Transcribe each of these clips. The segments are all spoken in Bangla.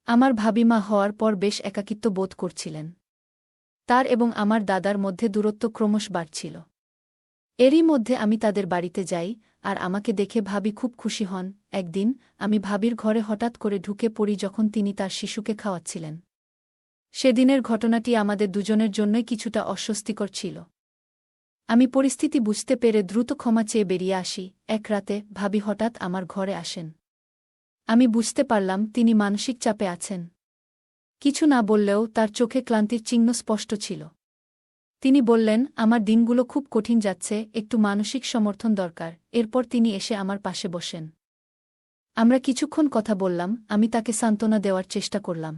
আমার ভাবিমা হওয়ার পর বেশ একাকিত্ব বোধ করছিলেন। তার এবং আমার দাদার মধ্যে দূরত্ব ক্রমশ বাড়ছিল। এরই মধ্যে আমি তাদের বাড়িতে যাই, আর আমাকে দেখে ভাবি খুব খুশি হন। একদিন আমি ভাবির ঘরে হঠাৎ করে ঢুকে পড়ি যখন তিনি তার শিশুকে খাওয়াচ্ছিলেন। সেদিনের ঘটনাটি আমাদের দুজনের জন্যই কিছুটা অস্বস্তিকর ছিল। আমি পরিস্থিতি বুঝতে পেরে দ্রুত ক্ষমা চেয়ে বেরিয়ে আসি। এক রাতে ভাবি হঠাৎ আমার ঘরে আসেন। আমি বুঝতে পারলাম তিনি মানসিক চাপে আছেন। কিছু না বললেও তার চোখে ক্লান্তির চিহ্ন স্পষ্ট ছিল। তিনি বললেন, আমার দিনগুলো খুব কঠিন যাচ্ছে, একটু মানসিক সমর্থন দরকার। এরপর তিনি এসে আমার পাশে বসেন। আমরা কিছুক্ষণ কথা বললাম, আমি তাকে সান্ত্বনা দেওয়ার চেষ্টা করলাম।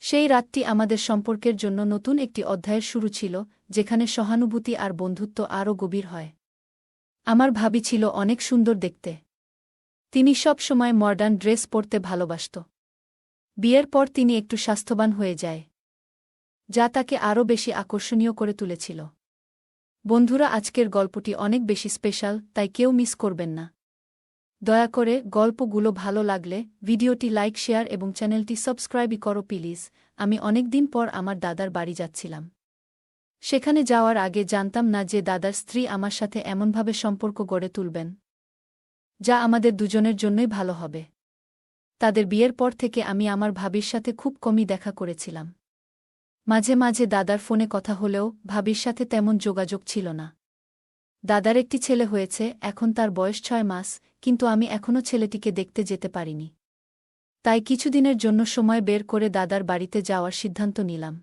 সেই রাতটি আমাদের সম্পর্কের জন্য নতুন একটি অধ্যায়ের শুরু ছিল, যেখানে সহানুভূতি আর বন্ধুত্ব আরও গভীর হয়। আমার ভাবি ছিল অনেক সুন্দর দেখতে। তিনি সব সময় মডার্ন ড্রেস পরতে ভালোবাসত। বিয়ের পর তিনি একটু স্বাস্থ্যবান হয়ে যায়, যা তাকে আরও বেশি আকর্ষণীয় করে তুলেছিল। বন্ধুরা, আজকের গল্পটি অনেক বেশি স্পেশাল, তাই কেউ মিস করবেন না। দয়া করে গল্পগুলো ভালো লাগলে ভিডিওটি লাইক, শেয়ার এবং চ্যানেলটি সাবস্ক্রাইব করো প্লিজ। আমি অনেকদিন পর আমার দাদার বাড়ি যাচ্ছিলাম। সেখানে যাওয়ার আগে জানতাম না যে দাদার স্ত্রী আমার সাথে এমনভাবে সম্পর্ক গড়ে তুলবেন, যা আমাদের দুজনের জন্যই ভালো হবে। তাদের বিয়ের পর থেকে আমি আমার ভাবির সাথে খুব কমই দেখা করেছিলাম। মাঝে মাঝে দাদার ফোনে কথা হলেও ভাবির সাথে তেমন যোগাযোগ ছিল না। দাদার একটি ছেলে হয়েছে, এখন তার বয়স 6 মাস, কিন্তু আমি এখনও ছেলেটিকে দেখতে যেতে পারিনি। তাই কিছুদিনের জন্য সময় বের করে দাদার বাড়িতে যাওয়ার সিদ্ধান্ত নিলাম।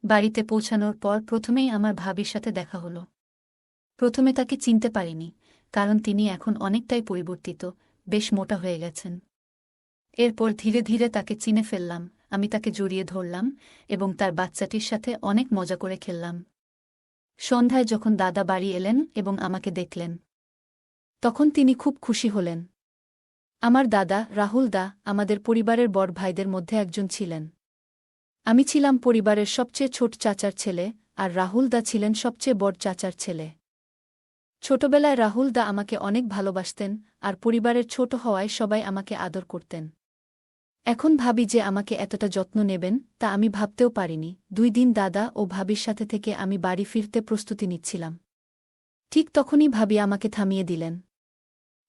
বাড়িতে পৌঁছানোর পর প্রথমেই আমার ভাবির সাথে দেখা হলো। প্রথমে তাকে চিনতে পারিনি, কারণ তিনি এখন অনেকটাই পরিবর্তিত, বেশ মোটা হয়ে গেছেন। এরপর ধীরে ধীরে তাকে চিনে ফেললাম। আমি তাকে জড়িয়ে ধরলাম এবং তার বাচ্চাটির সাথে অনেক মজা করে খেললাম। সন্ধ্যায় যখন দাদা বাড়ি এলেন এবং আমাকে দেখলেন, তখন তিনি খুব খুশি হলেন। আমার দাদা, রাহুল দা, আমাদের পরিবারের বড় ভাইদের মধ্যে একজন ছিলেন। আমি ছিলাম পরিবারের সবচেয়ে ছোট চাচার ছেলে, আর রাহুল দা ছিলেন সবচেয়ে বড় চাচার ছেলে। ছোটবেলায় রাহুল দা আমাকে অনেক ভালোবাসতেন, আর পরিবারের ছোট হওয়ায় সবাই আমাকে আদর করতেন। এখন ভাবি যে আমাকে এতটা যত্ন নেবেন, তা আমি ভাবতেও পারিনি। 2 দিন দাদা ও ভাবির সাথে থেকে আমি বাড়ি ফিরতে প্রস্তুতি নিচ্ছিলাম। ঠিক তখনই ভাবি আমাকে থামিয়ে দিলেন।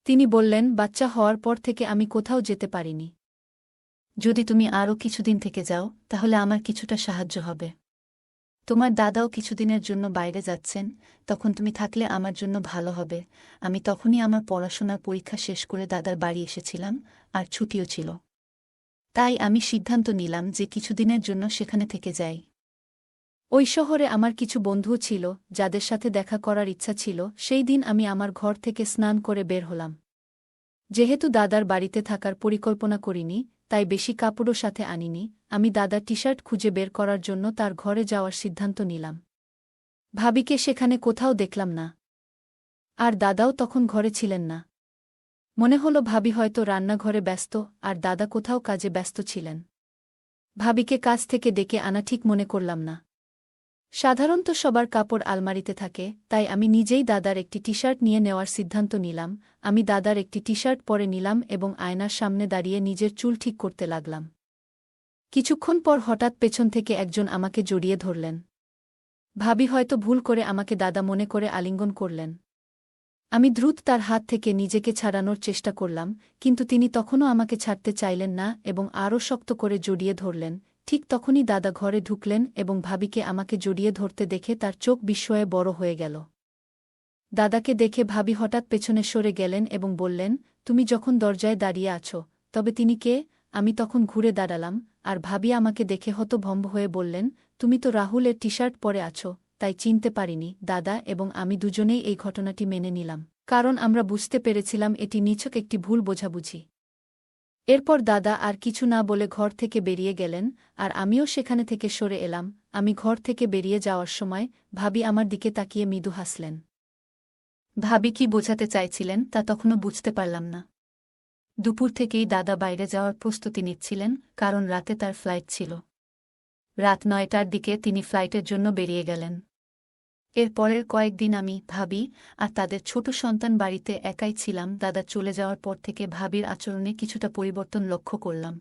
তিনি বললেন, বাচ্চা হওয়ার পর থেকে আমি কোথাও যেতে পারিনি। যদি তুমি আরও কিছুদিন থেকে যাও, তাহলে আমার কিছুটা সাহায্য হবে। তোমার দাদাও কিছুদিনের জন্য বাইরে যাচ্ছেন, তখন তুমি থাকলে আমার জন্য ভালো হবে। আমি তখনই আমার পড়াশোনার পরীক্ষা শেষ করে দাদার বাড়ি এসেছিলাম, আর ছুটিও ছিল। তাই আমি সিদ্ধান্ত নিলাম যে কিছুদিনের জন্য সেখানে থেকে যাই। ওই শহরে আমার কিছু বন্ধুও ছিল, যাদের সাথে দেখা করার ইচ্ছা ছিল। সেই দিন আমি আমার ঘর থেকে স্নান করে বের হলাম। যেহেতু দাদার বাড়িতে থাকার পরিকল্পনা করিনি, তাই বেশি কাপড়ও সাথে আনিনি। আমি দাদার টি-শার্ট খুঁজে বের করার জন্য তার ঘরে যাওয়ার সিদ্ধান্ত নিলাম। ভাবিকে সেখানে কোথাও দেখলাম না, আর দাদাও তখন ঘরে ছিলেন না। মনে হলো ভাবি হয়তো রান্নাঘরে ব্যস্ত, আর দাদা কোথাও কাজে ব্যস্ত ছিলেন। ভাবিকে কাজ থেকে ডেকে আনা ঠিক মনে করলাম না। সাধারণত সবার কাপড় আলমারিতে থাকে, তাই আমি নিজেই দাদার একটি টি-শার্ট নিয়ে নেওয়ার সিদ্ধান্ত নিলাম। আমি দাদার একটি টি-শার্ট পরে নিলাম এবং আয়নার সামনে দাঁড়িয়ে নিজের চুল ঠিক করতে লাগলাম। কিছুক্ষণ পর হঠাৎ পেছন থেকে একজন আমাকে জড়িয়ে ধরলেন। ভাবি হয়তো ভুল করে আমাকে দাদা মনে করে আলিঙ্গন করলেন। আমি দ্রুত তার হাত থেকে নিজেকে ছাড়ানোর চেষ্টা করলাম, কিন্তু তিনি তখনও আমাকে ছাড়তে চাইলেন না এবং আরও শক্ত করে জড়িয়ে ধরলেন। ঠিক তখনই দাদা ঘরে ঢুকলেন এবং ভাবিকে আমাকে জড়িয়ে ধরতে দেখে তার চোখ বিস্ময়ে বড় হয়ে গেল। দাদাকে দেখে ভাবি হঠাৎ পেছনে সরে গেলেন এবং বললেন, তুমি যখন দরজায় দাঁড়িয়ে আছো, তবে তিনি কে? আমি তখন ঘুরে দাঁড়ালাম, আর ভাবি আমাকে দেখে হতভম্ব হয়ে বললেন, তুমি তো রাহুলের টি-শার্ট পরে আছো, তাই চিনতে পারিনি। দাদা এবং আমি দুজনেই এই ঘটনাটি মেনে নিলাম, কারণ আমরা বুঝতে পেরেছিলাম এটি নিছক একটি ভুল বোঝাবুঝি। এরপর দাদা আর কিছু না বলে ঘর থেকে বেরিয়ে গেলেন, আর আমিও সেখানে থেকে সরে এলাম। আমি ঘর থেকে বেরিয়ে যাওয়ার সময় ভাবি আমার দিকে তাকিয়ে মৃদু হাসলেন। ভাবি কি বোঝাতে চাইছিলেন তা তখনও বুঝতে পারলাম না। দুপুর থেকেই দাদা বাইরে যাওয়ার প্রস্তুতি নিচ্ছিলেন, কারণ রাতে তার ফ্লাইট ছিল। রাত 9টার দিকে তিনি ফ্লাইটের জন্য বেরিয়ে গেলেন। এর পরের কয়েকদিন আমি, ভাবি আর তাদের ছোট সন্তান বাড়িতে একাই ছিলাম। দাদা চলে যাওয়ার পর থেকে ভাবির আচরণে কিছুটা পরিবর্তন লক্ষ্য করলাম।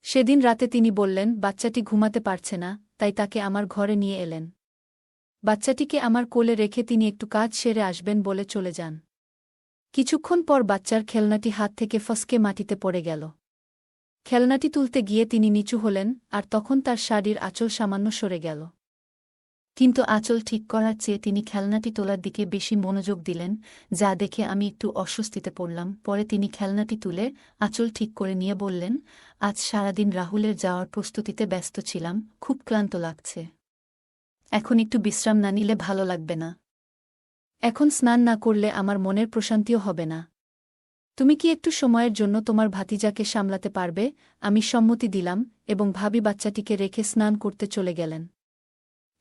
সেদিন রাতে তিনি বললেন বাচ্চাটি ঘুমাতে পারছে না, তাই তাকে আমার ঘরে নিয়ে এলেন। বাচ্চাটিকে আমার কোলে রেখে তিনি একটু কাজ সেরে আসবেন বলে চলে যান। কিছুক্ষণ পর বাচ্চার খেলনাটি হাত থেকে ফসকে মাটিতে পড়ে গেল। খেলনাটি তুলতে গিয়ে তিনি নিচু হলেন, আর তখন তার শাড়ির আঁচল সামান্য সরে গেল। কিন্তু আঁচল ঠিক করার চেয়ে তিনি খেলনাটি তোলার দিকে বেশি মনোযোগ দিলেন, যা দেখে আমি একটু অস্বস্তিতে পড়লাম। পরে তিনি খেলনাটি তুলে আঁচল ঠিক করে নিয়ে বললেন, আজ সারাদিন রাহুলের যাওয়ার প্রস্তুতিতে ব্যস্ত ছিলাম, খুব ক্লান্ত লাগছে। এখন একটু বিশ্রাম না নিলে ভালো লাগবে না। এখন স্নান না করলে আমার মনের প্রশান্তিও হবে না। তুমি কি একটু সময়ের জন্য তোমার ভাতিজাকে সামলাতে পারবে? আমি সম্মতি দিলাম এবং ভাবি বাচ্চাটিকে রেখে স্নান করতে চলে গেলেন।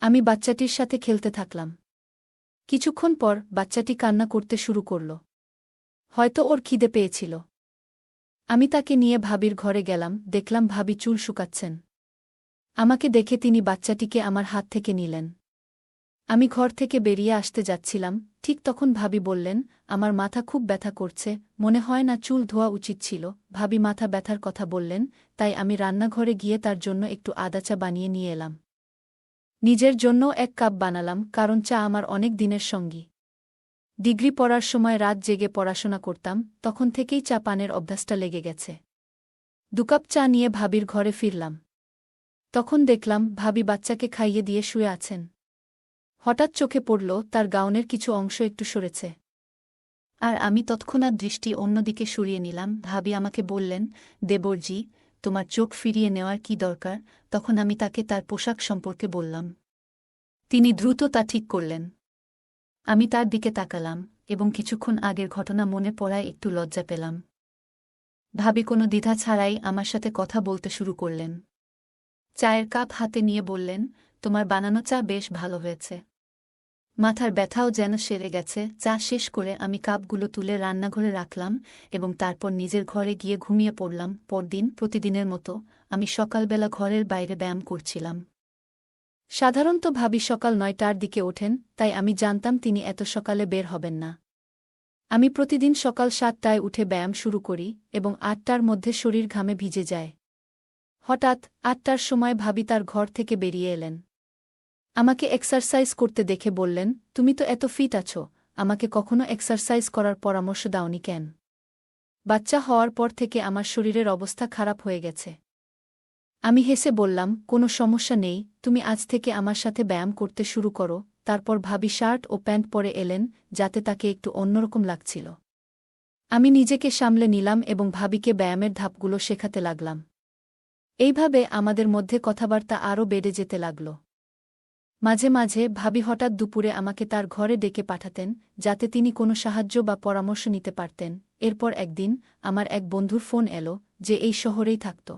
আমি বাচ্চাটির সাথে খেলতে থাকলাম। কিছুক্ষণ পর বাচ্চাটি কান্না করতে শুরু করল। হয়তো ওর খিদে পেয়েছিল। আমি তাকে নিয়ে ভাবির ঘরে গেলাম, দেখলাম ভাবি চুল শুকাচ্ছেন। আমাকে দেখে তিনি বাচ্চাটিকে আমার হাত থেকে নিলেন। আমি ঘর থেকে বেরিয়ে আসতে যাচ্ছিলাম, ঠিক তখন ভাবি বললেন, আমার মাথা খুব ব্যথা করছে, মনে হয় না চুল ধোয়া উচিত ছিল। ভাবি মাথা ব্যথার কথা বললেন, তাই আমি রান্নাঘরে গিয়ে তার জন্য একটু আদা চা বানিয়ে নিয়ে এলাম। নিজের জন্য 1 কাপ বানালাম, কারণ চা আমার অনেক দিনের সঙ্গী। ডিগ্রি পড়ার সময় রাত জেগে পড়াশোনা করতাম, তখন থেকেই চা পানের অভ্যাসটা লেগে গেছে। 2 কাপ চা নিয়ে ভাবির ঘরে ফিরলাম। তখন দেখলাম ভাবি বাচ্চাকে খাইয়ে দিয়ে শুয়ে আছেন। হঠাৎ চোখে পড়ল তার গাউনের কিছু অংশ একটু সরেছে। আর আমি তৎক্ষণাৎ দৃষ্টি অন্যদিকে সরিয়ে নিলাম। ভাবি আমাকে বললেন, দেবরজি, তোমার চোখ ফিরিয়ে নেওয়ার কি দরকার? তখন আমি তাকে তার পোশাক সম্পর্কে বললাম। তিনি দ্রুত তা ঠিক করলেন। আমি তার দিকে তাকালাম এবং কিছুক্ষণ আগের ঘটনা মনে পড়ায় একটু লজ্জা পেলাম। ভাবি কোনো দ্বিধা ছাড়াই আমার সাথে কথা বলতে শুরু করলেন। চায়ের কাপ হাতে নিয়ে বললেন, তোমার বানানো চা বেশ ভালো হয়েছে। মাথার ব্যথাও যেন সেরে গেছে। চা শেষ করে আমি কাপগুলো তুলে রান্নাঘরে রাখলাম এবং তারপর নিজের ঘরে গিয়ে ঘুমিয়ে পড়লাম। পরদিন প্রতিদিনের মতো আমি সকালবেলা ঘরের বাইরে ব্যায়াম করছিলাম। সাধারণত ভাবি সকাল 9টার দিকে ওঠেন, তাই আমি জানতাম তিনি এত সকালে বের হবেন না। আমি প্রতিদিন সকাল 7টায় উঠে ব্যায়াম শুরু করি এবং 8টার মধ্যে শরীর ঘামে ভিজে যায়। হঠাৎ 8টার সময় ভাবি তার ঘর থেকে বেরিয়ে এলেন। আমাকে এক্সারসাইজ করতে দেখে বললেন, তুমি তো এত ফিট আছো, আমাকে কখনো এক্সারসাইজ করার পরামর্শ দাওনি কেন? বাচ্চা হওয়ার পর থেকে আমার শরীরের অবস্থা খারাপ হয়ে গেছে। আমি হেসে বললাম, কোনো সমস্যা নেই, তুমি আজ থেকে আমার সাথে ব্যায়াম করতে শুরু করো। তারপর ভাবি শার্ট ও প্যান্ট পরে এলেন, যাতে তাকে একটু অন্যরকম লাগছিল। আমি নিজেকে সামলে নিলাম এবং ভাবিকে ব্যায়ামের ধাপগুলো শেখাতে লাগলাম। এইভাবে আমাদের মধ্যে কথাবার্তা আরও বেড়ে যেতে লাগল। মাঝে মাঝে ভাবি হঠাৎ দুপুরে আমাকে তার ঘরে ডেকে পাঠাতেন, যাতে তিনি কোনো সাহায্য বা পরামর্শ নিতে পারতেন। এরপর একদিন আমার এক বন্ধুর ফোন এলো, যে এই শহরেই থাকত।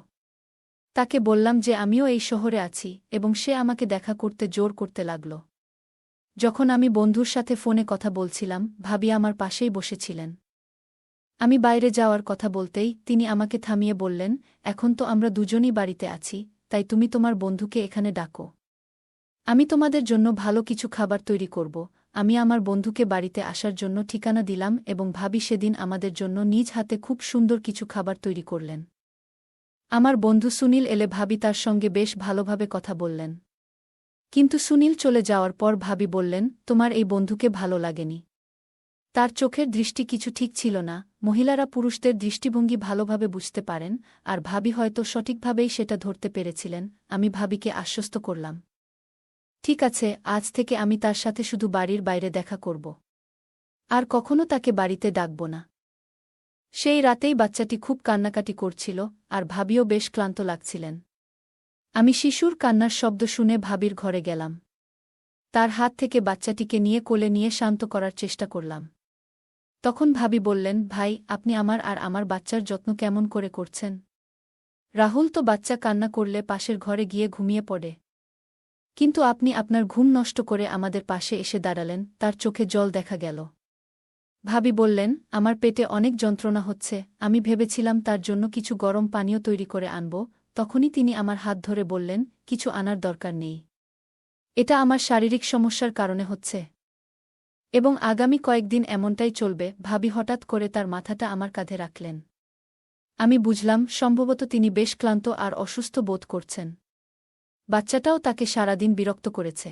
তাকে বললাম যে আমিও এই শহরে আছি এবং সে আমাকে দেখা করতে জোর করতে লাগল। যখন আমি বন্ধুর সাথে ফোনে কথা বলছিলাম, ভাবি আমার পাশেই বসেছিলেন। আমি বাইরে যাওয়ার কথা বলতেই তিনি আমাকে থামিয়ে বললেন, এখন তো আমরা দুজনই বাড়িতে আছি, তাই তুমি তোমার বন্ধুকে এখানে ডাকো। আমি তোমাদের জন্য ভালো কিছু খাবার তৈরি করব। আমি আমার বন্ধুকে বাড়িতে আসার জন্য ঠিকানা দিলাম এবং ভাবি সেদিন আমাদের জন্য নিজ হাতে খুব সুন্দর কিছু খাবার তৈরি করলেন। আমার বন্ধু সুনীল এলে ভাবি তার সঙ্গে বেশ ভালোভাবে কথা বললেন। কিন্তু সুনীল চলে যাওয়ার পর ভাবি বললেন, তোমার এই বন্ধুকে ভালো লাগেনি। তার চোখের দৃষ্টি কিছু ঠিক ছিল না। মহিলারা পুরুষদের দৃষ্টিভঙ্গি ভালোভাবে বুঝতে পারেন, আর ভাবি হয়তো সঠিকভাবেই সেটা ধরতে পেরেছিলেন। আমি ভাবিকে আশ্বস্ত করলাম, ঠিক আছে, আজ থেকে আমি তার সাথে শুধু বাড়ির বাইরে দেখা করব। আর কখনো তাকে বাড়িতে ডাকব না। সেই রাতেই বাচ্চাটি খুব কান্নাকাটি করছিল, আর ভাবিও বেশ ক্লান্ত লাগছিলেন। আমি শিশুর কান্নার শব্দ শুনে ভাবির ঘরে গেলাম। তার হাত থেকে বাচ্চাটিকে নিয়ে কোলে নিয়ে শান্ত করার চেষ্টা করলাম। তখন ভাবি বললেন, ভাই, আপনি আমার আর আমার বাচ্চার যত্ন কেমন করে করছেন? রাহুল তো বাচ্চা কান্না করলে পাশের ঘরে গিয়ে ঘুমিয়ে পড়ে, কিন্তু আপনি আপনার ঘুম নষ্ট করে আমাদের পাশে এসে দাঁড়ালেন। তার চোখে জল দেখা গেল। ভাবি বললেন, আমার পেটে অনেক যন্ত্রণা হচ্ছে, আমি ভেবেছিলাম তার জন্য কিছু গরম পানীয় তৈরি করে আনব। তখনই তিনি আমার হাত ধরে বললেন, কিছু আনার দরকার নেই। এটা আমার শারীরিক সমস্যার কারণে হচ্ছে এবং আগামী কয়েকদিন এমনটাই চলবে। ভাবি হঠাৎ করে তার মাথাটা আমার কাঁধে রাখলেন। আমি বুঝলাম সম্ভবত তিনি বেশ ক্লান্ত আর অসুস্থ বোধ করছেন। বাচ্চাটাও তাকে সারাদিন বিরক্ত করেছে।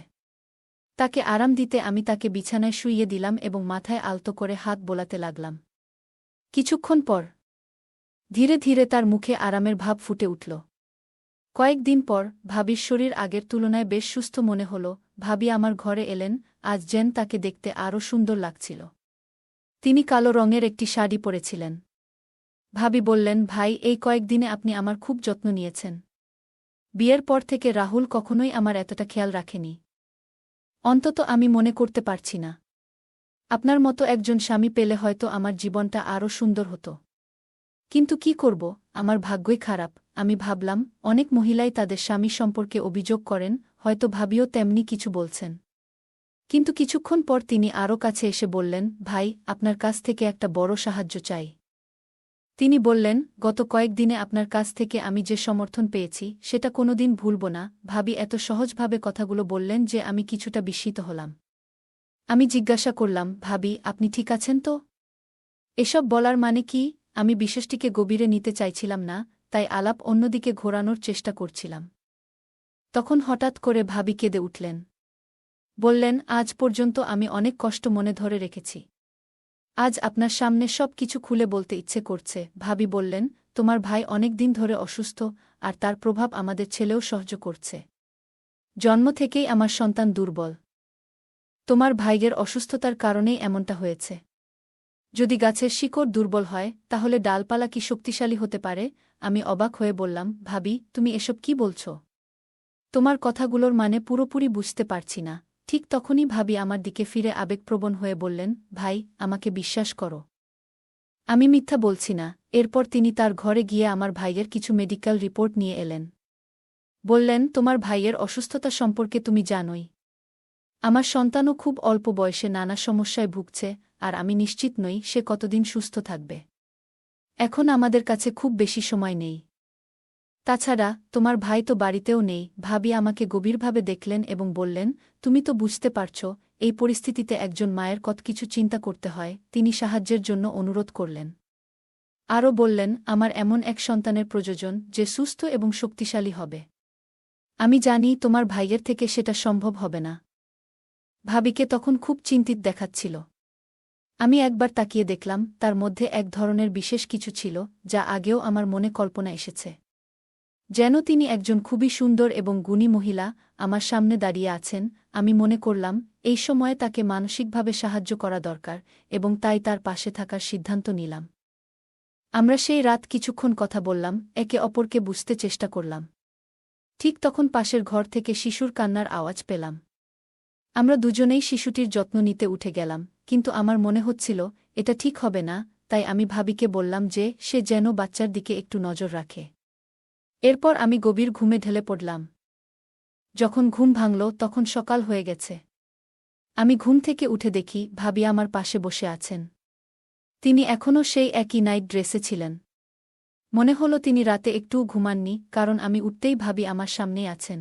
তাকে আরাম দিতে আমি তাকে বিছানায় শুইয়ে দিলাম এবং মাথায় আলতো করে হাত বোলাতে লাগলাম। কিছুক্ষণ পর ধীরে ধীরে তার মুখে আরামের ভাব ফুটে উঠল। কয়েকদিন পর ভাবির শরীর আগের তুলনায় বেশ সুস্থ মনে হল। ভাবি আমার ঘরে এলেন, আজ যেন তাকে দেখতে আরও সুন্দর লাগছিল। তিনি কালো রঙের একটি শাড়ি পরেছিলেন। ভাবি বললেন, ভাই, এই কয়েকদিনে আপনি আমার খুব যত্ন নিয়েছেন। বিয়ের পর থেকে রাহুল কখনোই আমার এতটা খেয়াল রাখেনি। অন্তত আমি মনে করতে পারছি না। আপনার মতো একজন স্বামী পেলে হয়তো আমার জীবনটা আরও সুন্দর হতো। কিন্তু কি করব, আমার ভাগ্যই খারাপ। আমি ভাবলাম, অনেক মহিলাই তাদের স্বামী সম্পর্কে অভিযোগ করেন, হয়তো ভাবিও তেমনি কিছু বলছেন। কিন্তু কিছুক্ষণ পর তিনি আরও কাছে এসে বললেন, ভাই, আপনার কাছ থেকে একটা বড় সাহায্য চাই। তিনি বললেন, গত কয়েকদিনে আপনার কাছ থেকে আমি যে সমর্থন পেয়েছি সেটা কোনোদিন ভুলব না। ভাবি এত সহজভাবে কথাগুলো বললেন যে আমি কিছুটা বিস্মিত হলাম। আমি জিজ্ঞাসা করলাম, ভাবি, আপনি ঠিক আছেন তো? এসব বলার মানে কি? আমি বিষয়টিকে গভীরে নিতে চাইছিলাম না, তাই আলাপ অন্যদিকে ঘোরানোর চেষ্টা করছিলাম। তখন হঠাৎ করে ভাবি কেঁদে উঠলেন। বললেন, আজ পর্যন্ত আমি অনেক কষ্ট মনে ধরে রেখেছি। আজ আপনার সামনে সব কিছু খুলে বলতে ইচ্ছে করছে। ভাবি বললেন, তোমার ভাই অনেক দিন ধরে অসুস্থ, আর তার প্রভাব আমাদের ছেলেও সহ্য করছে। জন্ম থেকেই আমার সন্তান দুর্বল। তোমার ভাইয়ের অসুস্থতার কারণেই এমনটা হয়েছে। যদি গাছের শিকড় দুর্বল হয়, তাহলে ডালপালা কি শক্তিশালী হতে পারে? আমি অবাক হয়ে বললাম, ভাবি, তুমি এসব কি বলছ? তোমার কথাগুলোর মানে পুরোপুরি বুঝতে পারছি না। ঠিক তখনই ভাবি আমার দিকে ফিরে আবেগপ্রবণ হয়ে বললেন, ভাই, আমাকে বিশ্বাস করো। আমি মিথ্যা বলছি না। এরপর তিনি তার ঘরে গিয়ে আমার ভাইয়ের কিছু মেডিকেল রিপোর্ট নিয়ে এলেন। বললেন, তোমার ভাইয়ের অসুস্থতা সম্পর্কে তুমি জানোই। আমার সন্তানও খুব অল্প বয়সে নানা সমস্যায় ভুগছে, আর আমি নিশ্চিত নই সে কতদিন সুস্থ থাকবে। এখন আমাদের কাছে খুব বেশি সময় নেই। তাছাড়া তোমার ভাই তো বাড়িতেও নেই। ভাবি আমাকে গভীরভাবে দেখলেন এবং বললেন, তুমি তো বুঝতে পারছ, এই পরিস্থিতিতে একজন মায়ের কত কিছু চিন্তা করতে হয়। তিনি সাহায্যের জন্য অনুরোধ করলেন। আরও বললেন, আমার এমন এক সন্তানের প্রয়োজন যে সুস্থ এবং শক্তিশালী হবে। আমি জানি তোমার ভাইয়ের থেকে সেটা সম্ভব হবে না। ভাবিকে তখন খুব চিন্তিত দেখাচ্ছিল। আমি একবার তাকিয়ে দেখলাম, তার মধ্যে এক ধরনের বিশেষ কিছু ছিল, যা আগেও আমার মনে কল্পনা এসেছে। যেন তিনি একজন খুবই সুন্দর এবং গুণী মহিলা আমার সামনে দাঁড়িয়ে আছেন। আমি মনে করলাম, এই সময়ে তাকে মানসিকভাবে সাহায্য করা দরকার, এবং তাই তার পাশে থাকার সিদ্ধান্ত নিলাম। আমরা সেই রাত কিছুক্ষণ কথা বললাম, একে অপরকে বুঝতে চেষ্টা করলাম। ঠিক তখন পাশের ঘর থেকে শিশুর কান্নার আওয়াজ পেলাম। আমরা দুজনেই শিশুটির যত্ন নিতে উঠে গেলাম, কিন্তু আমার মনে হচ্ছিল এটা ঠিক হবে না। তাই আমি ভাবিকে বললাম যে সে যেন বাচ্চার দিকে একটু নজর রাখে। এরপর আমি গভীর ঘুমে ঢলে পড়লাম। যখন ঘুম ভাঙল তখন সকাল হয়ে গেছে। আমি ঘুম থেকে উঠে দেখি ভাবি আমার পাশে বসে আছেন। তিনি এখনও সেই একই নাইট ড্রেসে ছিলেন। মনে হলো তিনি রাতে একটুও ঘুমাননি, কারণ আমি উঠতেই ভাবি আমার সামনেই আছেন।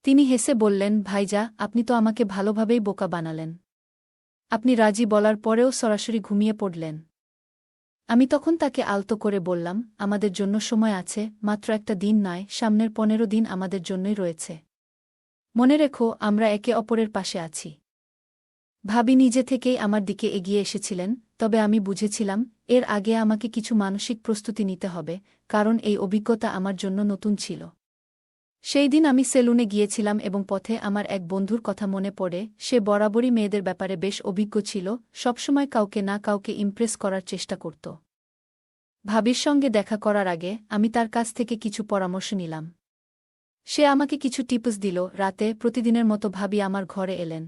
তিনি হেসে বললেন, ভাইজা, আপনি তো আমাকে ভালোভাবেই বোকা বানালেন। আপনি রাজি বলার পরেও সরাসরি ঘুমিয়ে পড়লেন। আমি তখন তাকে আলতো করে বললাম, আমাদের জন্য সময় আছে, মাত্র একটা দিন নয়, সামনের 15 দিন আমাদের জন্যই রয়েছে। মনে রেখো, আমরা একে অপরের পাশে আছি। ভাবি নিজে থেকেই আমার দিকে এগিয়ে এসেছিলেন, তবে আমি বুঝেছিলাম এর আগে আমাকে কিছু মানসিক প্রস্তুতি নিতে হবে, কারণ এই অভিজ্ঞতা আমার জন্য নতুন ছিল। সেই দিন আমি সেলুনে গিয়েছিলাম এবং পথে আমার এক বন্ধুর কথা মনে পড়ে। সে বরাবরই মেয়েদের ব্যাপারে বেশ অভিজ্ঞ ছিল, সবসময় কাউকে না কাউকে ইমপ্রেস করার চেষ্টা করত। ভাবির সঙ্গে দেখা করার আগে আমি তার কাছ থেকে কিছু পরামর্শ নিলাম। সে আমাকে কিছু টিপস দিল। রাতে প্রতিদিনের মতো ভাবি আমার ঘরে এলেন।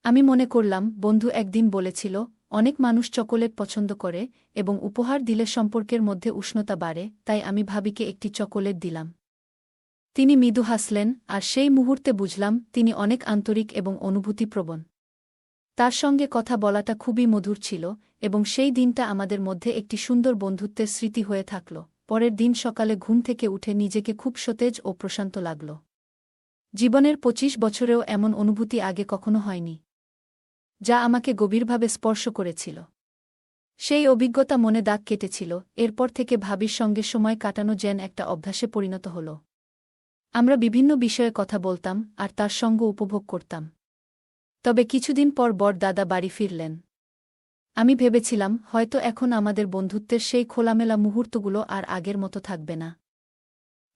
আমি মনে করলাম, বন্ধু একদিন বলেছিল, অনেক মানুষ চকোলেট পছন্দ করে এবং উপহার দিলে সম্পর্কের মধ্যে উষ্ণতা বাড়ে, তাই আমি ভাবিকে একটি চকোলেট দিলাম। তিনি মৃদু হাসলেন, আর সেই মুহূর্তে বুঝলাম তিনি অনেক আন্তরিক এবং অনুভূতিপ্রবণ। তার সঙ্গে কথা বলাটা খুবই মধুর ছিল, এবং সেই দিনটা আমাদের মধ্যে একটি সুন্দর বন্ধুত্বের স্মৃতি হয়ে থাকল। পরের দিন সকালে ঘুম থেকে উঠে নিজেকে খুব সতেজ ও প্রশান্ত লাগল। জীবনের 25 বছরেও এমন অনুভূতি আগে কখনো হয়নি, যা আমাকে গভীরভাবে স্পর্শ করেছিল। সেই অভিজ্ঞতা মনে দাগ কেটেছিল। এরপর থেকে ভাবির সঙ্গে সময় কাটানো যেন একটা অভ্যাসে পরিণত হল। আমরা বিভিন্ন বিষয়ে কথা বলতাম আর তার সঙ্গ উপভোগ করতাম। তবে কিছুদিন পর বড় দাদা বাড়ি ফিরলেন। আমি ভেবেছিলাম হয়তো এখন আমাদের বন্ধুত্বের সেই খোলামেলা মুহূর্তগুলো আর আগের মতো থাকবে না।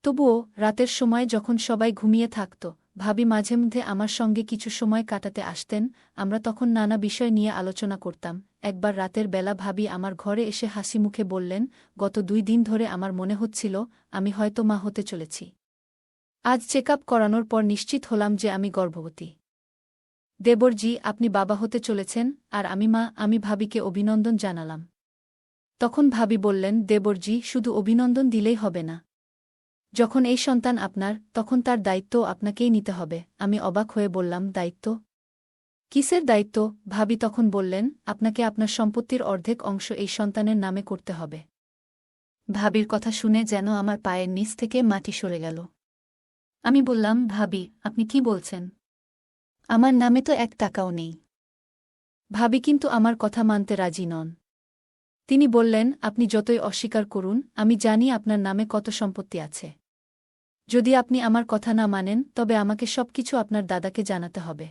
তবুও রাতের সময় যখন সবাই ঘুমিয়ে থাকত, ভাবি মাঝে মধ্যে আমার সঙ্গে কিছু সময় কাটাতে আসতেন। আমরা তখন নানা বিষয় নিয়ে আলোচনা করতাম। একবার রাতের বেলা ভাবি আমার ঘরে এসে হাসি মুখে বললেন, গত 2 দিন ধরে আমার মনে হচ্ছিল আমি হয়তো মা হতে চলেছি। আজ চেকআপ করানোর পর নিশ্চিত হলাম যে আমি গর্ভবতী। দেবরজি, আপনি বাবা হতে চলেছেন আর আমি মা। আমি ভাবিকে অভিনন্দন জানালাম। তখন ভাবি বললেন, দেবরজি, শুধু অভিনন্দন দিলেই হবে না। যখন এই সন্তান আপনার, তখন তার দায়িত্ব আপনাকেই নিতে হবে। আমি অবাক হয়ে বললাম, দায়িত্ব? কিসের দায়িত্ব? ভাবি তখন বললেন, আপনাকে আপনার সম্পত্তির অর্ধেক অংশ এই সন্তানের নামে করতে হবে। ভাবির কথা শুনে যেন আমার পায়ের নিচ থেকে মাটি সরে গেল। আমি বললাম, ভাবি, আপনি কি বলছেন? আমার নামে তো 1 টাকাও নেই। ভাবি কিন্তু আমার কথা মানতে রাজি নন। তিনি বললেন, আপনি যতই অস্বীকার করুন, আমি জানি আপনার নামে কত সম্পত্তি আছে। যদি আপনি আমার কথা না মানেন, তবে আমাকে সবকিছু আপনার দাদাকে জানাতে হবে।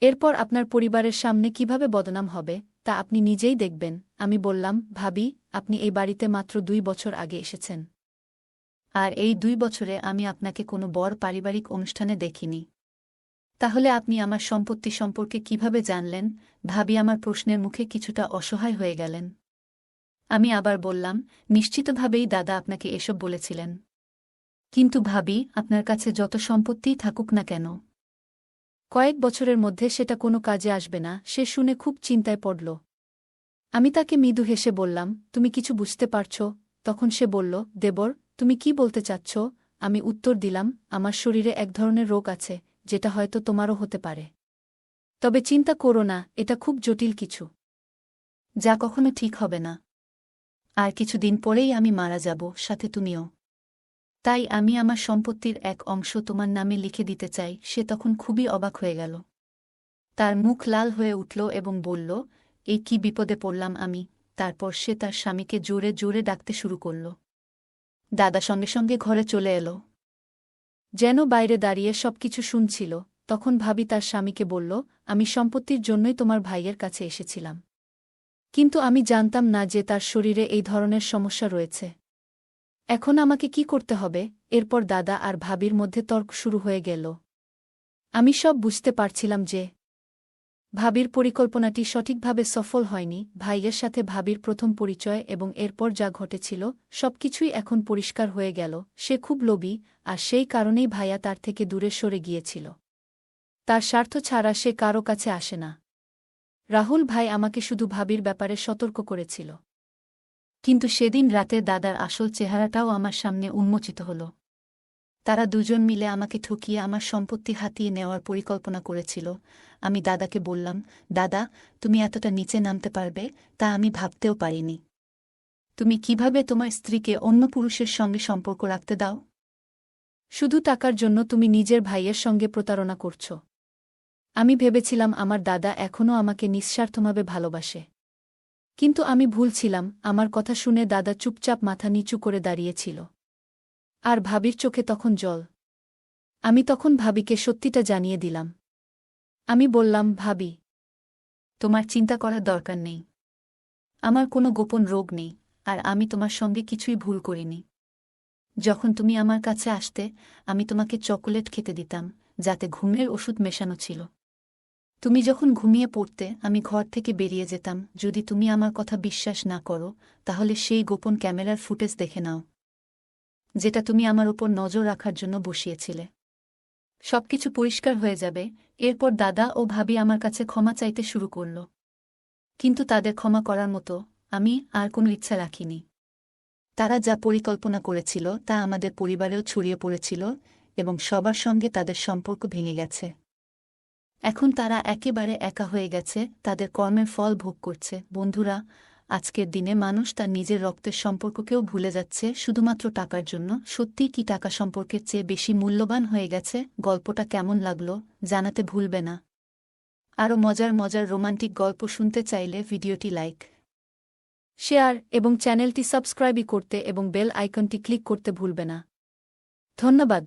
এরপর আপনার পরিবারের সামনে কিভাবে বদনাম হবে, তা আপনি নিজেই দেখবেন। আমি বললাম, ভাবি, আপনি এই বাড়িতে মাত্র 2 বছর আগে এসেছেন। আর এই 2 বছরে আমি আপনাকে কোনো বড় পারিবারিক অনুষ্ঠানে দেখিনি। তাহলে আপনি আমার সম্পত্তি সম্পর্কে কিভাবে জানলেন? ভাবি আমার প্রশ্নের মুখে কিছুটা অসহায় হয়ে গেলেন। আমি আবার বললাম, নিশ্চিতভাবেই দাদা আপনাকে এসব বলেছিলেন। কিন্তু ভাবি, আপনার কাছে যত সম্পত্তিই থাকুক না কেন, কয়েক বছরের মধ্যে সেটা কোনো কাজে আসবে না। সে শুনে খুব চিন্তায় পড়ল। আমি তাকে মৃদু হেসে বললাম, তুমি কিছু বুঝতে পারছ? তখন সে বলল, দেবর, তুমি কি বলতে চাচ্ছ? আমি উত্তর দিলাম, আমার শরীরে এক ধরনের রোগ আছে, যেটা হয়তো তোমারও হতে পারে। তবে চিন্তা করো না, এটা খুব জটিল কিছু, যা কখনো ঠিক হবে না। আর কিছুদিন পরেই আমি মারা যাব, সাথে তুমিও। তাই আমি আমার সম্পত্তির এক অংশ তোমার নামে লিখে দিতে চাই। সে তখন খুবই অবাক হয়ে গেল। তার মুখ লাল হয়ে উঠল এবং বলল, এই কি বিপদে পড়লাম আমি। তারপর সে তার স্বামীকে জোরে জোরে ডাকতে শুরু করল। দাদা সঙ্গে সঙ্গে ঘরে চলে এলো, যেন বাইরে দাঁড়িয়ে সবকিছু শুনছিল। তখন ভাবি তার স্বামীকে বলল, আমি সম্পত্তির জন্যই তোমার ভাইয়ের কাছে এসেছিলাম। কিন্তু আমি জানতাম না যে তার শরীরে এই ধরনের সমস্যা রয়েছে। এখন আমাকে কি করতে হবে? এরপর দাদা আর ভাবির মধ্যে তর্ক শুরু হয়ে গেল। আমি সব বুঝতে পারছিলাম যে ভাবির পরিকল্পনাটি সঠিকভাবে সফল হয়নি। ভাইয়ের সাথে ভাবির প্রথম পরিচয় এবং এরপর যা ঘটেছিল, সবকিছুই এখন পরিষ্কার হয়ে গেল। সে খুব লোভী, আর সেই কারণেই ভাইয়া তার থেকে দূরে সরে গিয়েছিল। তার স্বার্থ ছাড়া সে কারো কাছে আসে না। রাহুল ভাই আমাকে শুধু ভাবির ব্যাপারে সতর্ক করেছিল। কিন্তু সেদিন রাতে দাদার আসল চেহারাটাও আমার সামনে উন্মোচিত হল। তারা দুজন মিলে আমাকে ঠকিয়ে আমার সম্পত্তি হাতিয়ে নেওয়ার পরিকল্পনা করেছিল। আমি দাদাকে বললাম, দাদা, তুমি এতটা নিচে নামতে পারবে তা আমি ভাবতেও পারিনি। তুমি কিভাবে তোমার স্ত্রীকে অন্য পুরুষের সঙ্গে সম্পর্ক রাখতে দাও? শুধু টাকার জন্য তুমি নিজের ভাইয়ের সঙ্গে প্রতারণা করছ। আমি ভেবেছিলাম আমার দাদা এখনও আমাকে নিঃস্বার্থভাবে ভালোবাসে। কিন্তু আমি ভুল ছিলাম। আমার কথা শুনে দাদা চুপচাপ মাথা নিচু করে দাঁড়িয়েছিল। আর ভাবির চোখে তখন জল। আমি তখন ভাবিকে সত্যিটা জানিয়ে দিলাম। আমি বললাম, ভাবি, তোমার চিন্তা করার দরকার নেই। আমার কোনো গোপন রোগ নেই, আর আমি তোমার সঙ্গে কিছুই ভুল করিনি। যখন তুমি আমার কাছে আসতে, আমি তোমাকে চকোলেট খেতে দিতাম, যাতে ঘুমের ওষুধ মেশানো ছিল। তুমি যখন ঘুমিয়ে পড়তে, আমি ঘর থেকে বেরিয়ে যেতাম। যদি তুমি আমার কথা বিশ্বাস না করো, তাহলে সেই গোপন ক্যামেরার ফুটেজ দেখে নাও, যেটা তুমি আমার উপর নজর রাখার জন্য বসিয়েছিলে। সবকিছু পরিষ্কার হয়ে যাবে। এরপর দাদা ও ভাবি আমার কাছে ক্ষমা চাইতে শুরু করল। কিন্তু তাদের ক্ষমা করার মতো আমি আর কোনো ইচ্ছা রাখিনি। তারা যা পরিকল্পনা করেছিল তা আমাদের পরিবারেও ছড়িয়ে পড়েছিল এবং সবার সঙ্গে তাদের সম্পর্ক ভেঙে গেছে। এখন তারা একেবারে একা হয়ে গেছে, তাদের কর্মের ফল ভোগ করছে। বন্ধুরা, আজকের দিনে মানুষ তার নিজের রক্তের সম্পর্ককেও ভুলে যাচ্ছে শুধুমাত্র টাকার জন্য। সত্যিই কি টাকা সম্পর্কের চেয়ে বেশি মূল্যবান হয়ে গেছে? গল্পটা কেমন লাগলো জানাতে ভুলবে না। আরও মজার মজার রোমান্টিক গল্প শুনতে চাইলে ভিডিওটি লাইক শেয়ার এবং চ্যানেলটি সাবস্ক্রাইবই করতে এবং বেল আইকনটি ক্লিক করতে ভুলবে না। ধন্যবাদ।